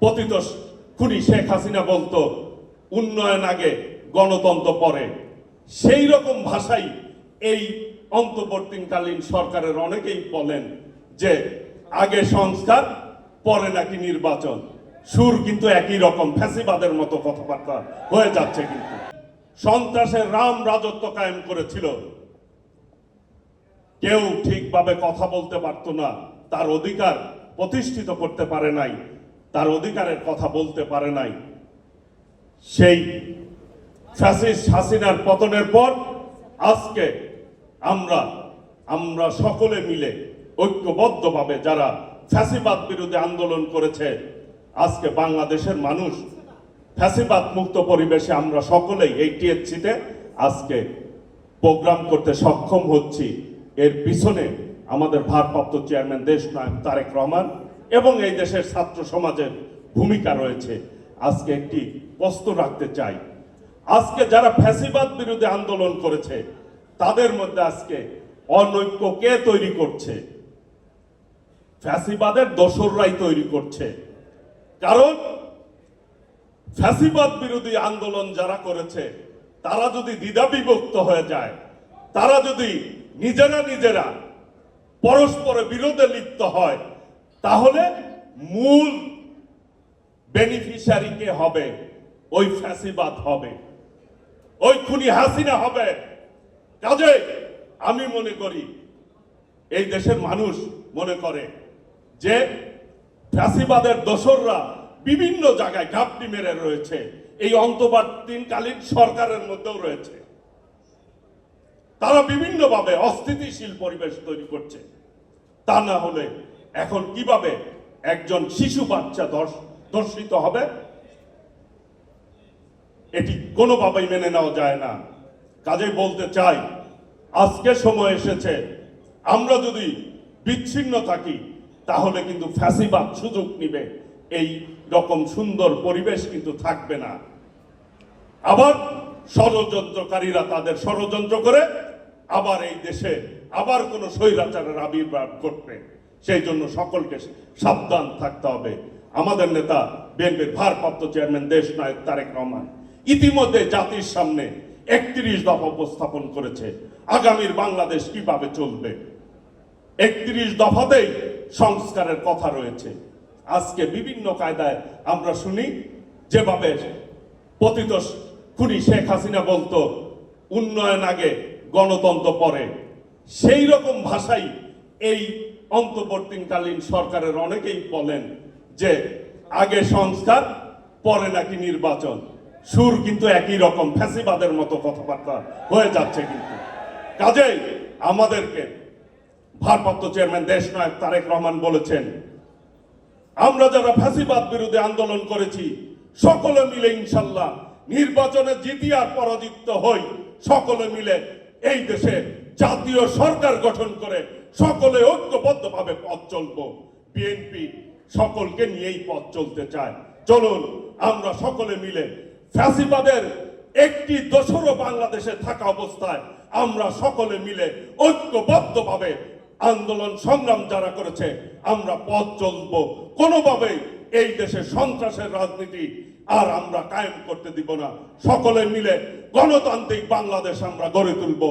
পতিত খুনি শেখ হাসিনা বলতো উন্নয়ন আগে গণতন্ত্র পরে, সেই রকম ভাষাই এই অন্তর্বর্তীকালীন সরকারের অনেকেই বলেন যে আগে সংস্কার পরে নাকি নির্বাচন। সুর কিন্তু একই রকম, ফ্যাসিবাদের মতো কথাবার্তা হয়ে যাচ্ছে। কিন্তু সন্ত্রাসের রাম রাজত্ব কায়েম করেছিল, কেউ ঠিকভাবে কথা বলতে পারত না, তার অধিকার প্রতিষ্ঠিত করতে পারে নাই, তার অধিকারের কথা বলতে পারে নাই। সেই ফ্যাসিস্ট হাসিনার পতনের পর আজকে আমরা সকলে মিলে ঐক্যবদ্ধভাবে যারা ফ্যাসিবাদ বিরোধী আন্দোলন করেছে, আজকে বাংলাদেশের মানুষ ফ্যাসিবাদ মুক্ত পরিবেশে আমরা সকলেই এই টিএসসিতে আজকে প্রোগ্রাম করতে সক্ষম হচ্ছি। এর পিছনে আমাদের ভারপ্রাপ্ত চেয়ারম্যান দেশনায়ক তারেক রহমান এবং এই দেশের ছাত্র সমাজের ভূমিকা রয়েছে। আজকে একটি প্রশ্ন রাখতে চাই, আজকে যারা ফ্যাসিবাদ বিরোধী আন্দোলন করেছে তাদের মধ্যে আজকে অনৈক্য কে তৈরি করছে? ফ্যাসিবাদের দোসররাই তৈরি করছে। কারণ ফ্যাসিবাদ বিরোধী আন্দোলন যারা করেছে তারা যদি দ্বিধা বিভক্ত হয়ে যায়, তারা যদি নিজেরা পরস্পরের বিরোধে লিপ্ত হয়, তাহলে মূল বেনিফিশিয়ারি কে হবে? ওই ফ্যাসিবাদ হবে, ওই খুনি হাসিনা হবে। কাজে আমি মনে করি, এই দেশের মানুষ মনে করে যে ফ্যাসিবাদের দোসররা বিভিন্ন জায়গায় ঘাপটি মেরে রয়েছে, এই অন্তর্বর্তীকালীন সরকারের মধ্যেও রয়েছে। তারা বিভিন্নভাবে অস্থিতিশীল পরিবেশ তৈরি করছে। তা না হলে এখন কিভাবে একজন শিশু বাচ্চা ধর্ষিত হবে? এটি কোনোভাবেই মেনে নেওয়া যায় না। কাজেই বলতে চাই, আজকে সময় এসেছে, আমরা যদি বিচ্ছিন্ন থাকি তাহলে কিন্তু ফ্যাসিবাদ সুযোগ নিবে, এই রকম সুন্দর পরিবেশ কিন্তু থাকবে না। আবার ষড়যন্ত্রকারীরা তাদের ষড়যন্ত্র করে আবার এই দেশে আবার কোন স্বৈরাচারের আবির্ভাব ঘটবে। সেই জন্য সকলকে সাবধান থাকতে হবে। আমাদের নেতা বিএনপির ভারপ্রাপ্ত চেয়ারম্যান দেশনায়ক তারেক রহমান ইতিমধ্যে জাতির সামনে 31 দফা উপস্থাপন করেছে, আগামীর বাংলাদেশ কিভাবে চলবে। 31 দফাতেই সংস্কারের কথা রয়েছে। আজকে বিভিন্ন কায়দায় আমরা শুনি, যেভাবে পতিত খুনি শেখ হাসিনা বলতো উন্নয়ন আগে গণতন্ত্র পরে, সেই রকম ভাষাই এই অন্তর্বর্তীকালীন সরকারের অনেকেই বলেন যে আগে সংস্কার পরে নাকি নির্বাচন। সুর কিন্তু একই রকম, ফ্যাসিবাদের মতো কথাবার্তা হয়ে যাচ্ছে। কিন্তু কাজেই আমাদেরকে ভারপ্রাপ্ত চেয়ারম্যান দেশনায়ক তারেক রহমান বলেছেন, আমরা যারা ফ্যাসিবাদ বিরোধী আন্দোলন করেছি সকলে মিলে ইনশাল্লাহ নির্বাচনে জিতি আর পরাজিত হই, সকলে মিলে এই দেশে জাতীয় সরকার গঠন করে সকলে ঐক্যবদ্ধভাবে পথ চলবো। বিএনপি সকলকে নিয়েই পথ চলতে চায়। চলুন আমরা সকলে মিলে ফ্যাসিবাদের একটি দোসরও বাংলাদেশে থাকা অবস্থায় আমরা সকলে মিলে ঐক্যবদ্ধভাবে আন্দোলন সংগ্রাম যারা করেছে আমরা পথ চলবো। কোনোভাবেই এই দেশে সন্ত্রাসের রাজনীতি আর আমরা কায়েম করতে দিব না। সকলে মিলে গণতান্ত্রিক বাংলাদেশ আমরা গড়ে তুলব।